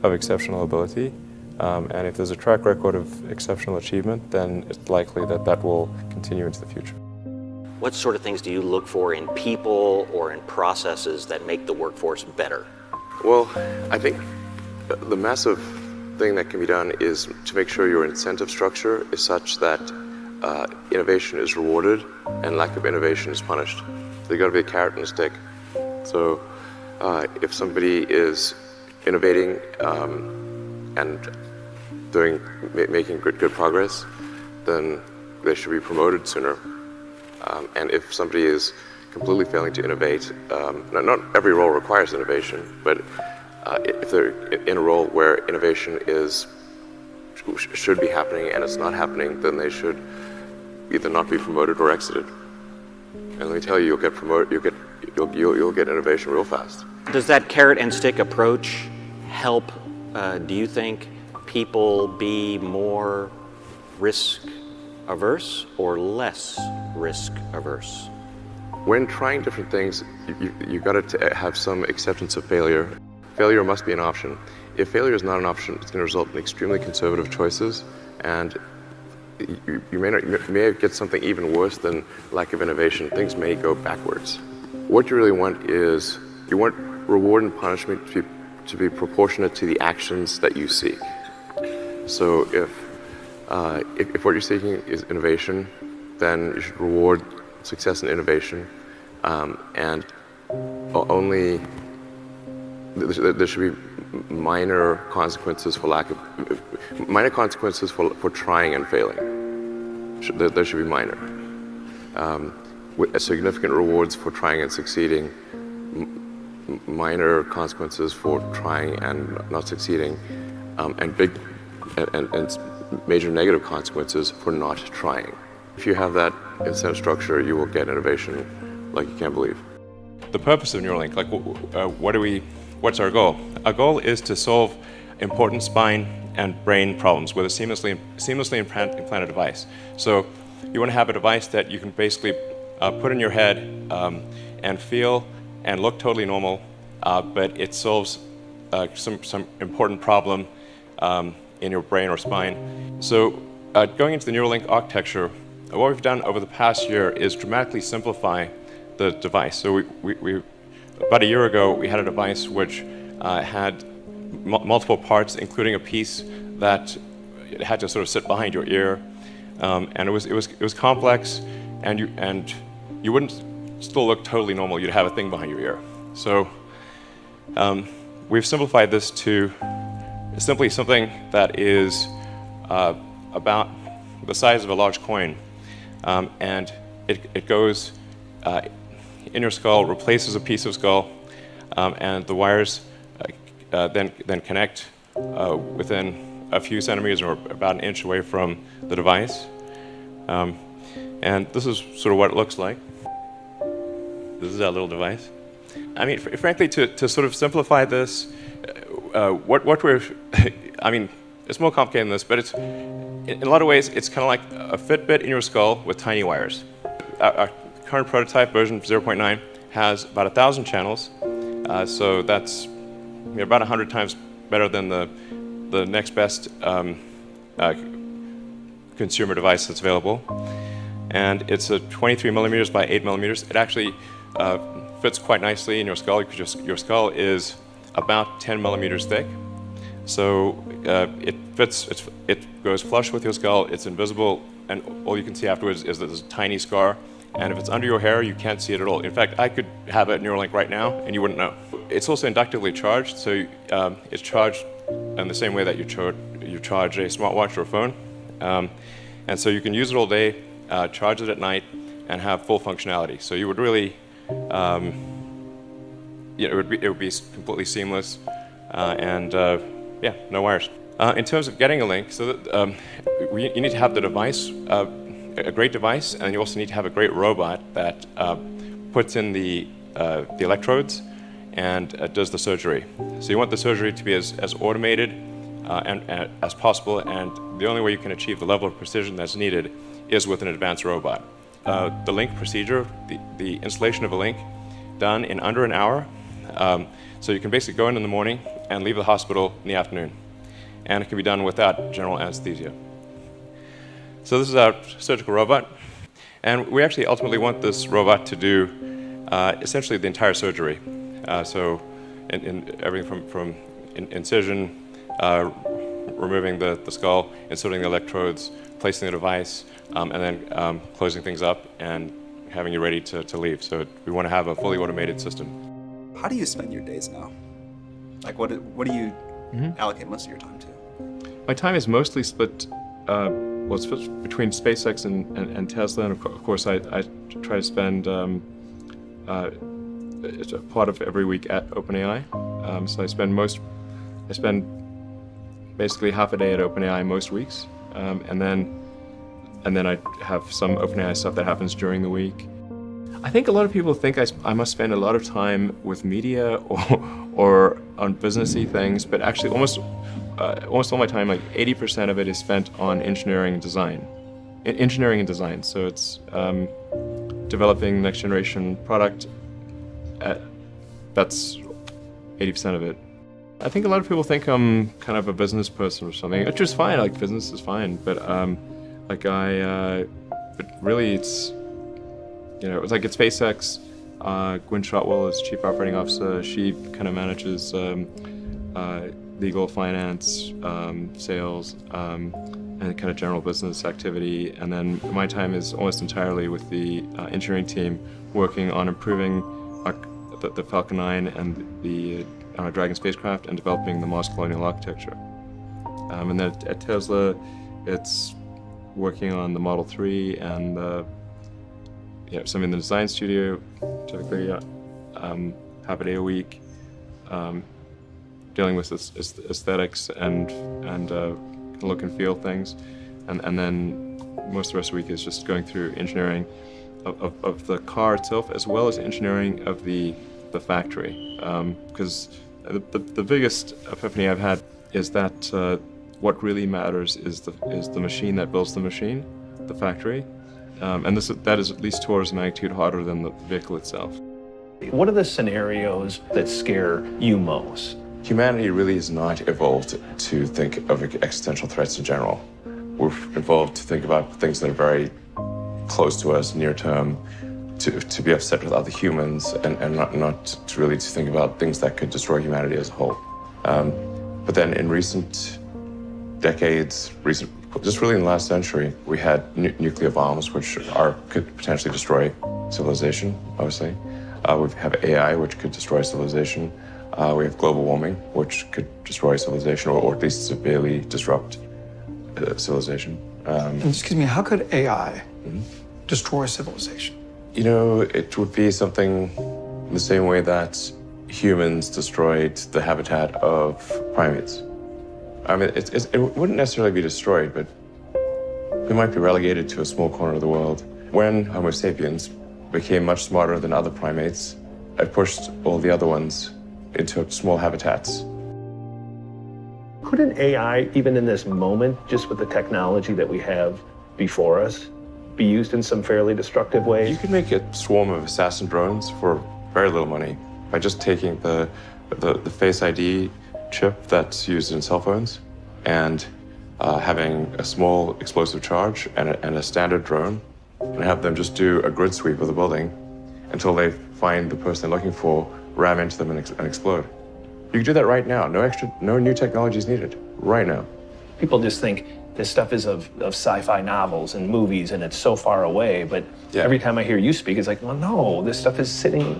of exceptional ability. And if there's a track record of exceptional achievement, then it's likely that will continue into the future. What sort of things do you look for in people or in processes that make the workforce better? Well, I think the massive thing that can be done is to make sure your incentive structure is such that innovation is rewarded and lack of innovation is punished. So you've got to be a carrot and a stick. So if somebody is innovating and making good progress, then they should be promoted sooner. And if somebody is completely failing to innovate, not every role requires innovation, but if they're in a role where innovation should be happening and it's not happening, then they should either not be promoted or exited. And let me tell you, you'll get promoted, you'll get innovation real fast. Does that carrot and stick approach help, do you think, people be more risk averse or less risk averse? When trying different things, you've got to have some acceptance of failure. Failure must be an option. If failure is not an option, it's going to result in extremely conservative choices, and you may get something even worse than lack of innovation. Things may go backwards. What you really want is, you want reward and punishment to be proportionate to the actions that you seek. So if what you're seeking is innovation, then you should reward success in innovation, and only there should be minor consequences for trying and failing. There should be minor. With significant rewards for trying and succeeding, minor consequences for trying and not succeeding, and major negative consequences for not trying. If you have that incentive structure, you will get innovation like you can't believe. The purpose of Neuralink, like what's our goal? Our goal is to solve important spine and brain problems with a seamlessly implanted device. So you want to have a device that you can basically put in your head and feel and look totally normal, but it solves some important problem in your brain or spine. So going into the Neuralink architecture, what we've done over the past year is dramatically simplify the device. So we about a year ago, we had a device which had multiple parts, including a piece that had to sort of sit behind your ear, and it was complex, and you wouldn't still look totally normal. You'd have a thing behind your ear. So we've simplified this to simply something that is about the size of a large coin, and it goes in your skull, replaces a piece of skull, and the wires then connect within a few centimeters or about an inch away from the device. And this is sort of what it looks like. This is our little device. I mean, frankly, to sort of simplify this, what we're, I mean, it's more complicated than this, but it's, in a lot of ways, it's kind of like a Fitbit in your skull with tiny wires. Our current prototype, version 0.9, has about 1,000 channels, so that's about 100 times better than the next best consumer device that's available. And it's a 23 millimeters by 8 millimeters. It actually fits quite nicely in your skull because your skull is about 10 millimeters thick. So it fits, it goes flush with your skull, it's invisible, and all you can see afterwards is that there's a tiny scar. And if it's under your hair, you can't see it at all. In fact, I could have a Neuralink right now, and you wouldn't know. It's also inductively charged, so it's charged in the same way that you charge a smartwatch or a phone. And so you can use it all day, charge it at night, and have full functionality. So you would really, it would be completely seamless, and yeah, no wires. In terms of getting a link, so that, you need to have the device, a great device, and you also need to have a great robot that puts in the electrodes and does the surgery. So you want the surgery to be as automated as possible, and the only way you can achieve the level of precision that's needed is with an advanced robot. The link procedure, the installation of a link, done in under an hour. So you can basically go in the morning and leave the hospital in the afternoon. And it can be done without general anesthesia. So this is our surgical robot. And we actually ultimately want this robot to do essentially the entire surgery. So in everything from incision, removing the skull, inserting the electrodes, placing the device, and then closing things up and having you ready to leave. So we want to have a fully automated system. How do you spend your days now? Like, what do you allocate most of your time to? My time is mostly split. Well, it's split between SpaceX and Tesla, and of course I try to spend it's a part of every week at OpenAI. So I spend basically half a day at OpenAI most weeks, and then I have some OpenAI stuff that happens during the week. I think a lot of people think I must spend a lot of time with media or on businessy things, but actually almost all my time, like 80% of it is spent on engineering and design. So it's developing next generation product. That's 80% of it. I think a lot of people think I'm kind of a business person or something, which is fine. Like, business is fine, but but really it's, it's like at SpaceX, Gwynne Shotwell is Chief Operating Officer. She kind of manages legal, finance, sales, and kind of general business activity. And then my time is almost entirely with the engineering team, working on improving the Falcon 9 and the Dragon spacecraft and developing the Mars colonial architecture. And then at Tesla, it's working on the Model 3 and some in the design studio, typically half a day a week, dealing with aesthetics and look and feel things, and then most of the rest of the week is just going through engineering of the car itself, as well as engineering of the factory. Because the biggest epiphany I've had is that what really matters is the machine that builds the machine, the factory, and that is at least 2 orders of magnitude harder than the vehicle itself. What are the scenarios that scare you most? Humanity really has not evolved to think of existential threats in general. We've evolved to think about things that are very close to us, near term, to be upset with other humans, and not to really to think about things that could destroy humanity as a whole. But then in recent decades, just really in the last century, we had nuclear bombs, which could potentially destroy civilization, obviously. We have AI, which could destroy civilization. We have global warming, which could destroy civilization, or at least severely disrupt civilization. Excuse me, how could AI destroy civilization? You know, it would be something the same way that humans destroyed the habitat of primates. I mean, it wouldn't necessarily be destroyed, but we might be relegated to a small corner of the world. When Homo sapiens became much smarter than other primates, it pushed all the other ones into small habitats. Couldn't AI, even in this moment, just with the technology that we have before us, be used in some fairly destructive ways? You could make a swarm of assassin drones for very little money by just taking the Face ID chip that's used in cell phones and having a small explosive charge and a standard drone, and have them just do a grid sweep of the building until they find the person they're looking for, ram into them and explode. You can do that right now. No new technology is needed. Right now. People just think this stuff is of sci-fi novels and movies, and it's so far away. But every time I hear you speak, it's like, well, no, this stuff is sitting.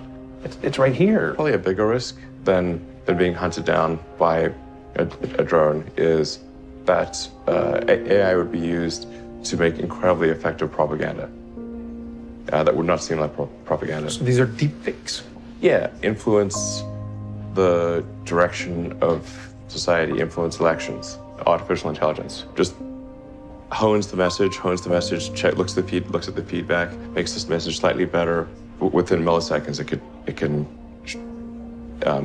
It's right here. Probably a bigger risk than being hunted down by a drone is that AI would be used to make incredibly effective propaganda that would not seem like propaganda. So these are deep fakes. Yeah, influence the direction of society, influence elections. Artificial intelligence just hones the message, looks at the feedback, makes this message slightly better. Within milliseconds, it can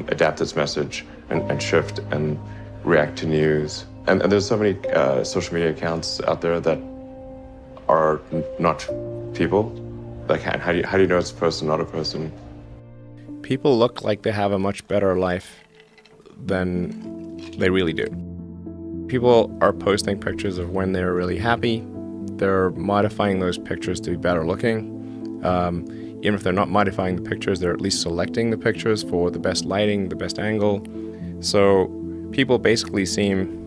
adapt its message and shift and react to news. And there's so many social media accounts out there that are not people. Like, how do you know it's a person, not a person? People look like they have a much better life than they really do. People are posting pictures of when they're really happy. They're modifying those pictures to be better looking. Even if they're not modifying the pictures, they're at least selecting the pictures for the best lighting, the best angle. So people basically seem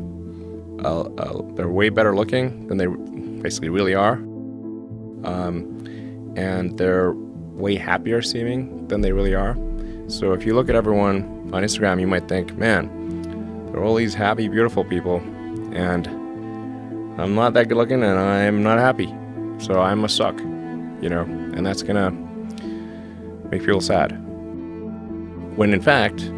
they're way better looking than they basically really are. And they're way happier seeming than they really are. So if you look at everyone on Instagram, you might think, man, there are all these happy, beautiful people, and I'm not that good looking and I'm not happy. So I must suck, and that's gonna make people sad. When in fact,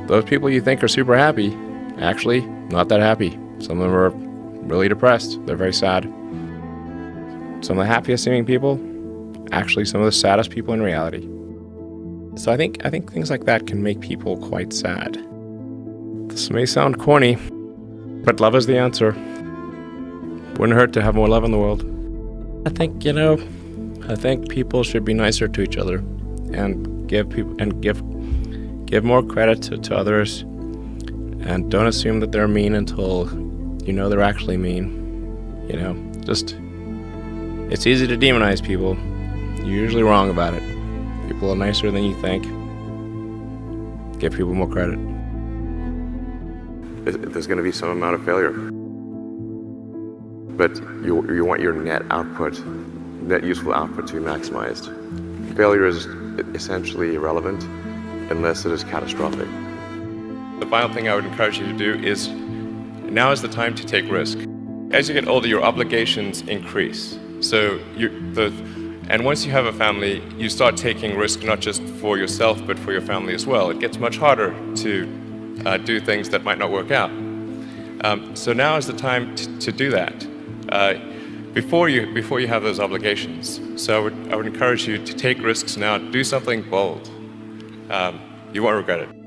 those people you think are super happy, actually not that happy. Some of them are really depressed. They're very sad. Some of the happiest seeming people, actually some of the saddest people in reality. So I think things like that can make people quite sad. This may sound corny, but love is the answer. Wouldn't hurt to have more love in the world. I think people should be nicer to each other and give more credit to others, and don't assume that they're mean until you know they're actually mean. It's easy to demonize people. You're usually wrong about it. People are nicer than you think. Give people more credit. There's going to be some amount of failure. But you want your net useful output to be maximized. Failure is essentially irrelevant unless it is catastrophic. The final thing I would encourage you to do is, now is the time to take risk. As you get older, your obligations increase. So and once you have a family, you start taking risk not just for yourself, but for your family as well. It gets much harder to do things that might not work out. So now is the time to do that before you have those obligations. So I would encourage you to take risks now. Do something bold. You won't regret it.